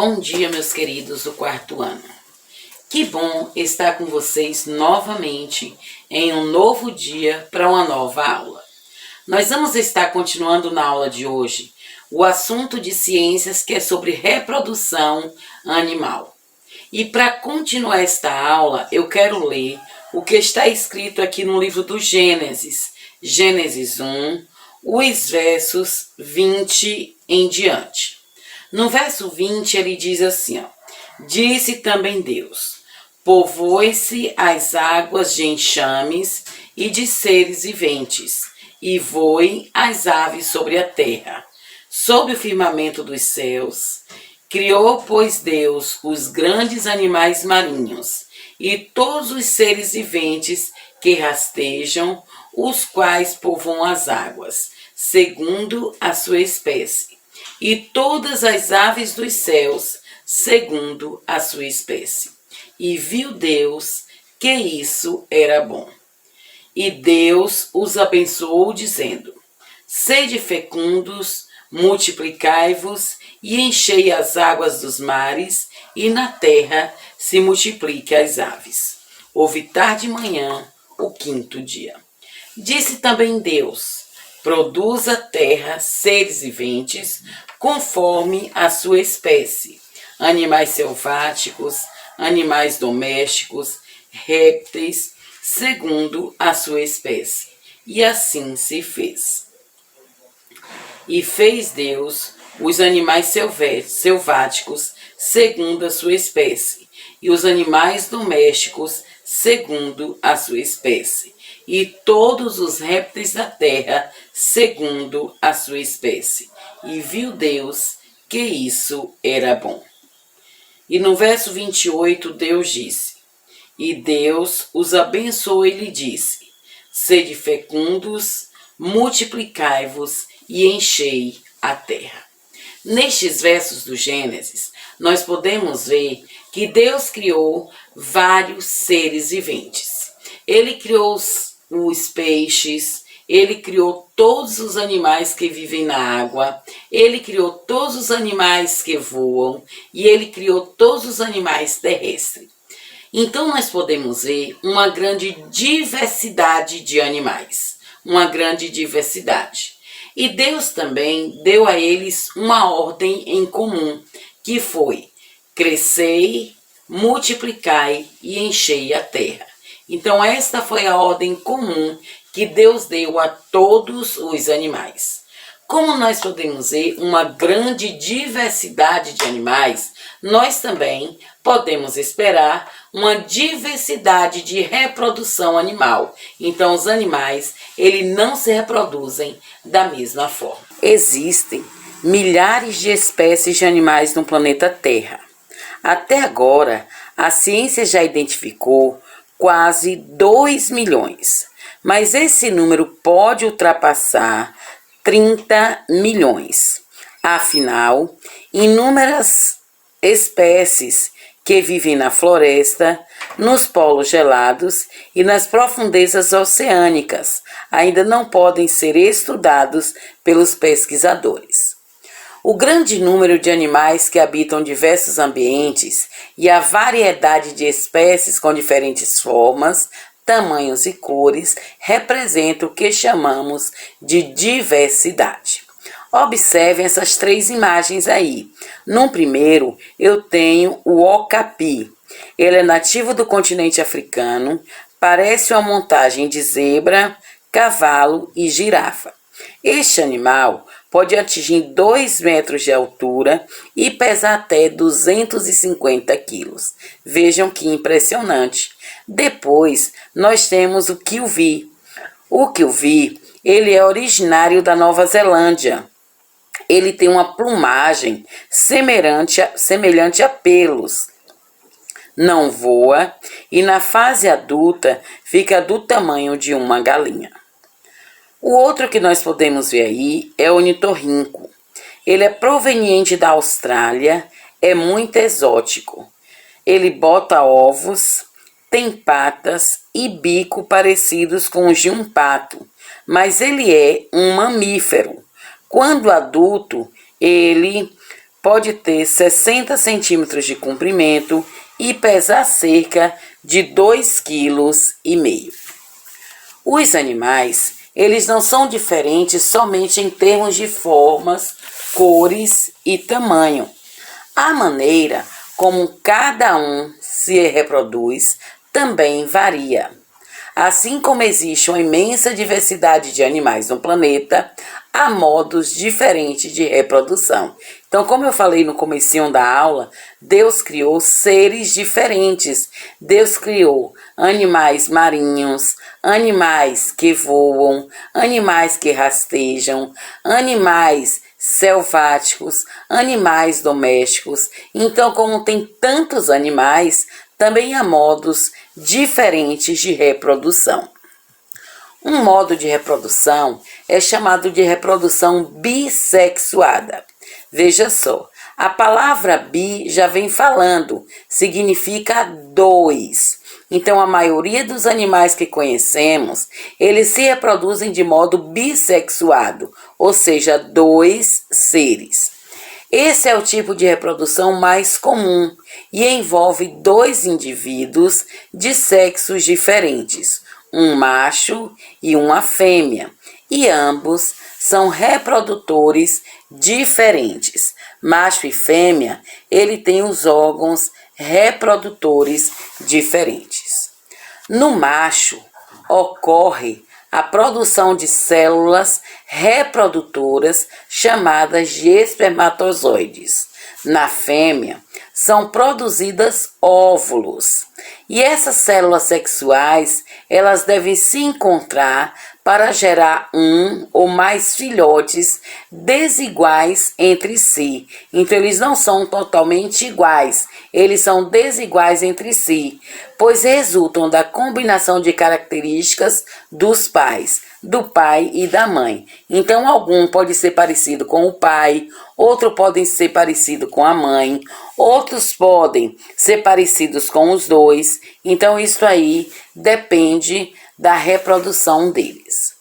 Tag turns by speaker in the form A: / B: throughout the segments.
A: Bom dia, meus queridos do quarto ano. Que bom estar com vocês novamente em um novo dia para uma nova aula. Nós vamos estar continuando na aula de hoje o assunto de ciências que é sobre reprodução animal. E para continuar esta aula, eu quero ler o que está escrito aqui no livro do Gênesis, Gênesis 1, os versos 20 em diante. No verso 20 ele diz assim, disse também Deus, povoe-se as águas de enxames e de seres viventes, e voem as aves sobre a terra, sob o firmamento dos céus. Criou, pois, Deus os grandes animais marinhos e todos os seres viventes que rastejam, os quais povoam as águas, segundo a sua espécie, e todas as aves dos céus, segundo a sua espécie. E viu Deus que isso era bom. E Deus os abençoou, dizendo, sede fecundos, multiplicai-vos e enchei as águas dos mares, e na terra se multiplique as aves. Houve tarde e manhã, o quinto dia. Disse também Deus, produz a terra seres viventes, conforme a sua espécie, animais selváticos, animais domésticos, répteis, segundo a sua espécie. E assim se fez. E fez Deus os animais selváticos, segundo a sua espécie, e os animais domésticos, segundo a sua espécie, e todos os répteis da terra, segundo a sua espécie. E viu Deus que isso era bom. E no verso 28, Deus disse, e Deus os abençoou e lhe disse, sede fecundos, multiplicai-vos e enchei a terra. Nestes versos do Gênesis, nós podemos ver que Deus criou vários seres viventes. Ele criou os peixes, ele criou todos os animais que vivem na água, ele criou todos os animais que voam e ele criou todos os animais terrestres. Então nós podemos ver uma grande diversidade de animais, uma grande diversidade. E Deus também deu a eles uma ordem em comum, que foi, crescei, multiplicai e enchei a terra. Então esta foi a ordem comum que Deus deu a todos os animais. Como nós podemos ver uma grande diversidade de animais, nós também podemos esperar uma diversidade de reprodução animal. Então os animais, eles não se reproduzem da mesma forma. Existem milhares de espécies de animais no planeta Terra. Até agora, a ciência já identificou quase 2 milhões, mas esse número pode ultrapassar 30 milhões. Afinal, inúmeras espécies que vivem na floresta, nos polos gelados e nas profundezas oceânicas ainda não podem ser estudados pelos pesquisadores. O grande número de animais que habitam diversos ambientes e a variedade de espécies com diferentes formas, tamanhos e cores representam o que chamamos de diversidade. Observem essas 3 imagens aí. No primeiro, eu tenho o okapi. Ele é nativo do continente africano, parece uma montagem de zebra, cavalo e girafa. Este animal pode atingir 2 metros de altura e pesar até 250 quilos. Vejam que impressionante. Depois, nós temos o kiwi. O kiwi, ele é originário da Nova Zelândia. Ele tem uma plumagem semelhante a pelos. Não voa e na fase adulta fica do tamanho de uma galinha. O outro que nós podemos ver aí é o ornitorrinco. Ele é proveniente da Austrália, é muito exótico. Ele bota ovos, tem patas e bico parecidos com os de um pato, mas ele é um mamífero. Quando adulto, ele pode ter 60 centímetros de comprimento e pesar cerca de 2,5 kg. Os animais, eles não são diferentes somente em termos de formas, cores e tamanho. A maneira como cada um se reproduz também varia. Assim como existe uma imensa diversidade de animais no planeta, há modos diferentes de reprodução. Então, como eu falei no comecinho da aula, Deus criou seres diferentes. Deus criou animais marinhos, animais que voam, animais que rastejam, animais selváticos, animais domésticos. Então, como tem tantos animais, também há modos diferentes de reprodução. Um modo de reprodução é chamado de reprodução bissexuada. Veja só, a palavra bi já vem falando, significa dois. Então, a maioria dos animais que conhecemos, eles se reproduzem de modo bissexuado, ou seja, dois seres. Esse é o tipo de reprodução mais comum e envolve dois indivíduos de sexos diferentes, um macho e uma fêmea, e ambos são reprodutores diferentes. Macho e fêmea, ele tem os órgãos reprodutores diferentes. No macho, ocorre a produção de células reprodutoras chamadas de espermatozoides. Na fêmea, são produzidas óvulos. E essas células sexuais, elas devem se encontrar para gerar um ou mais filhotes desiguais entre si. Então, eles não são totalmente iguais, eles são desiguais entre si, pois resultam da combinação de características dos pais, do pai e da mãe. Então, algum pode ser parecido com o pai, outro podem ser parecido com a mãe, outros podem ser parecidos com os dois. Então, isso aí depende da reprodução deles.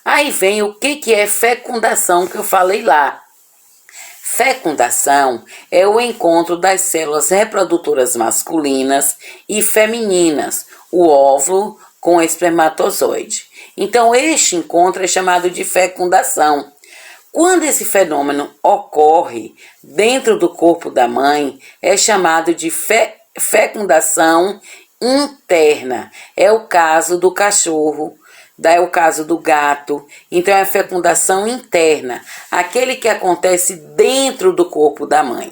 A: Aí vem o que é fecundação, que eu falei lá. Fecundação é o encontro das células reprodutoras masculinas e femininas, o óvulo com o espermatozoide. Então, este encontro é chamado de fecundação. Quando esse fenômeno ocorre dentro do corpo da mãe, é chamado de fecundação interna. É o caso do cachorro, é o caso do gato. Então, é a fecundação interna, aquele que acontece dentro do corpo da mãe.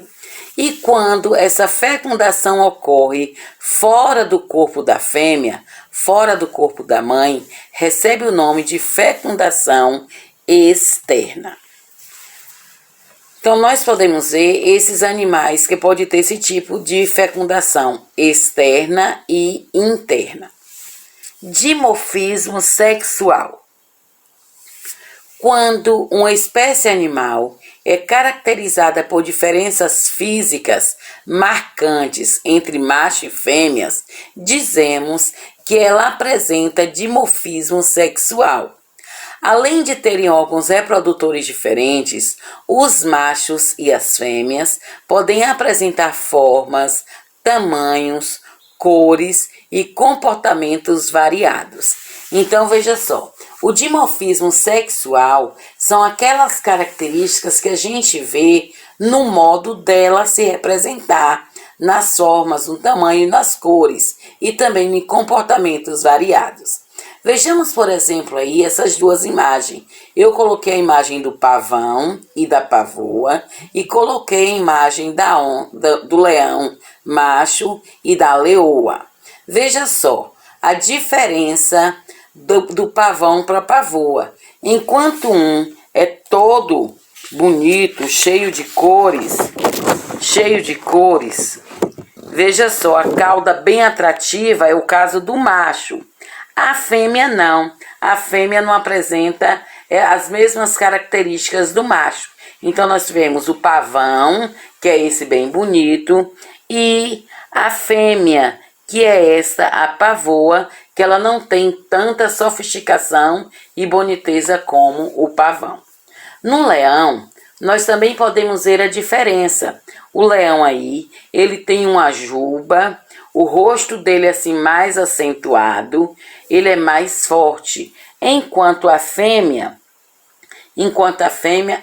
A: E quando essa fecundação ocorre fora do corpo da fêmea, fora do corpo da mãe, recebe o nome de fecundação externa. Então, nós podemos ver esses animais que podem ter esse tipo de fecundação externa e interna. Dimorfismo sexual. Quando uma espécie animal é caracterizada por diferenças físicas marcantes entre macho e fêmeas, dizemos que ela apresenta dimorfismo sexual. Além de terem órgãos reprodutores diferentes, os machos e as fêmeas podem apresentar formas, tamanhos, cores e comportamentos variados. Então, veja só, o dimorfismo sexual são aquelas características que a gente vê no modo dela se representar, nas formas, no tamanho e nas cores, e também em comportamentos variados. Vejamos, por exemplo, aí essas duas imagens. Eu coloquei a imagem do pavão e da pavoa e coloquei a imagem do leão macho e da leoa. Veja só a diferença do pavão para a pavoa. Enquanto um é todo bonito, cheio de cores, veja só, a cauda bem atrativa é o caso do macho. A fêmea não. A fêmea não apresenta as mesmas características do macho. Então, nós tivemos o pavão, que é esse bem bonito, e a fêmea, que é essa, a pavoa, que ela não tem tanta sofisticação e boniteza como o pavão. No leão, nós também podemos ver a diferença. O leão aí, ele tem uma juba, o rosto dele é assim mais acentuado, ele é mais forte, enquanto a fêmea,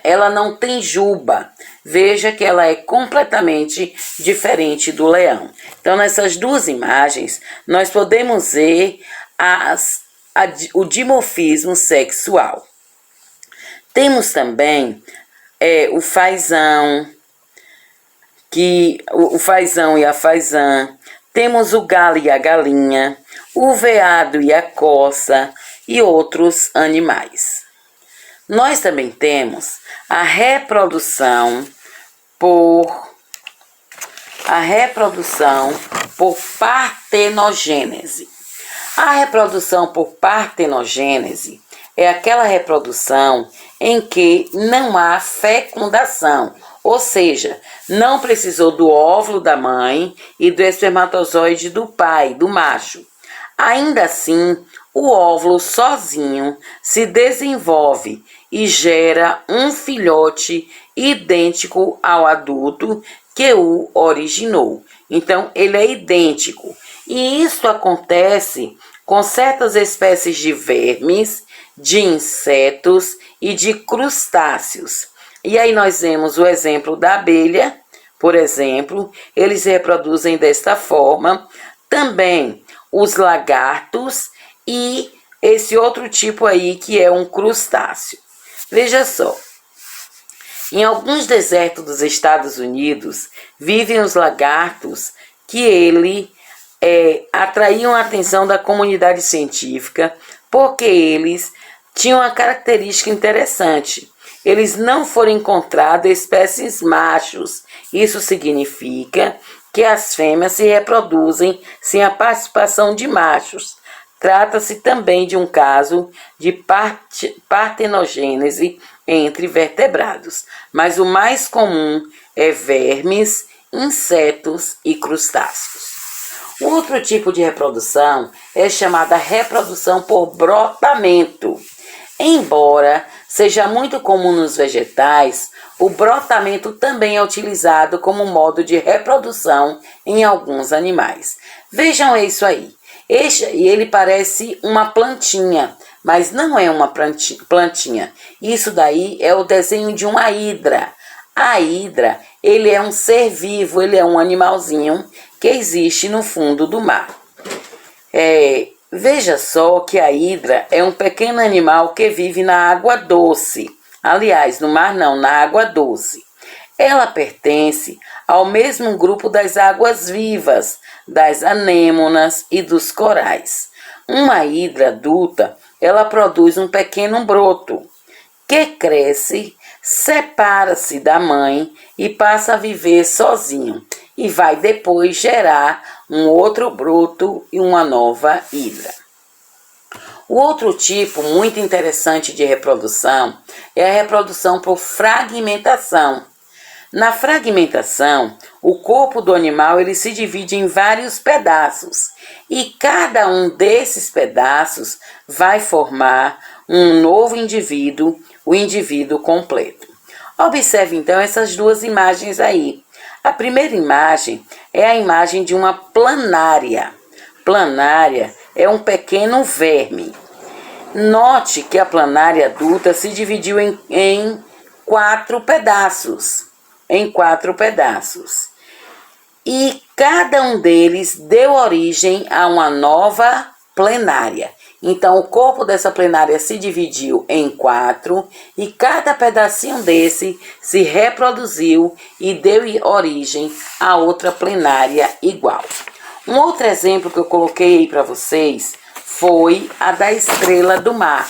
A: ela não tem juba. Veja que ela é completamente diferente do leão. Então, nessas duas imagens, nós podemos ver o dimorfismo sexual. Temos também o fazão, o fazão e a fazã. Temos o galo e a galinha, o veado e a corça e outros animais. Nós também temos a reprodução por partenogênese. A reprodução por partenogênese é aquela reprodução em que não há fecundação, ou seja, não precisou do óvulo da mãe e do espermatozoide do pai, do macho. Ainda assim, o óvulo sozinho se desenvolve e gera um filhote idêntico ao adulto que o originou. Então, ele é idêntico. E isso acontece com certas espécies de vermes, de insetos e de crustáceos. E aí nós vemos o exemplo da abelha, por exemplo, eles se reproduzem desta forma. Também os lagartos e esse outro tipo aí que é um crustáceo. Veja só, em alguns desertos dos Estados Unidos vivem os lagartos que atraíam a atenção da comunidade científica porque eles tinham uma característica interessante. Eles não foram encontrados espécies machos. Isso significa que as fêmeas se reproduzem sem a participação de machos. Trata-se também de um caso de partenogênese entre vertebrados, mas o mais comum é vermes, insetos e crustáceos. Outro tipo de reprodução é chamada reprodução por brotamento. Embora seja muito comum nos vegetais, o brotamento também é utilizado como modo de reprodução em alguns animais. Vejam isso aí. Ele parece uma plantinha, mas não é uma plantinha. Isso daí é o desenho de uma hidra. A hidra, ele é um ser vivo, ele é um animalzinho que existe no fundo do mar. Veja só que a hidra é um pequeno animal que vive na água doce. Aliás, no mar não, na água doce. Ela pertence ao mesmo grupo das águas vivas, das anêmonas e dos corais. Uma hidra adulta, ela produz um pequeno broto que cresce, separa-se da mãe e passa a viver sozinho e vai depois gerar um outro broto e uma nova hidra. O outro tipo muito interessante de reprodução é a reprodução por fragmentação. Na fragmentação, o corpo do animal ele se divide em vários pedaços e cada um desses pedaços vai formar um novo indivíduo, o indivíduo completo. Observe então essas duas imagens aí. A primeira imagem é a imagem de uma planária. Planária é um pequeno verme. Note que a planária adulta se dividiu em quatro pedaços. E cada um deles deu origem a uma nova plenária. Então, o corpo dessa plenária se dividiu em quatro e cada pedacinho desse se reproduziu e deu origem a outra plenária igual. Um outro exemplo que eu coloquei aí para vocês foi a da estrela do mar.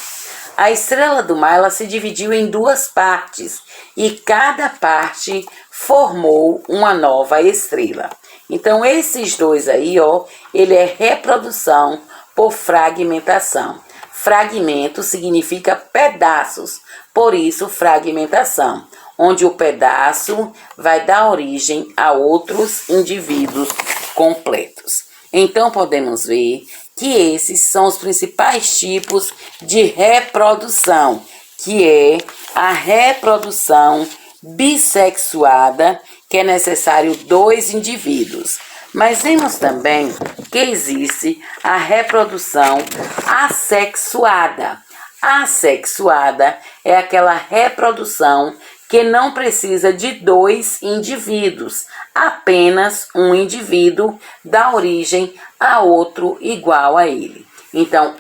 A: A estrela do mar ela se dividiu em duas partes e cada parte formou uma nova estrela. Então, esses dois aí, ele é reprodução por fragmentação. Fragmento significa pedaços, por isso fragmentação, onde o pedaço vai dar origem a outros indivíduos completos. Então, podemos ver que esses são os principais tipos de reprodução, que é a reprodução bissexuada, que é necessário 2 indivíduos. Mas vemos também que existe a reprodução assexuada. Assexuada é aquela reprodução que não precisa de 2 indivíduos, apenas um indivíduo dá origem a outro igual a ele. Então,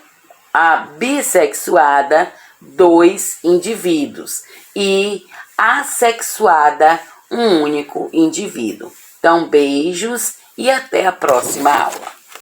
A: a bissexuada, 2 indivíduos, e assexuada, um único indivíduo. Então, beijos e até a próxima aula.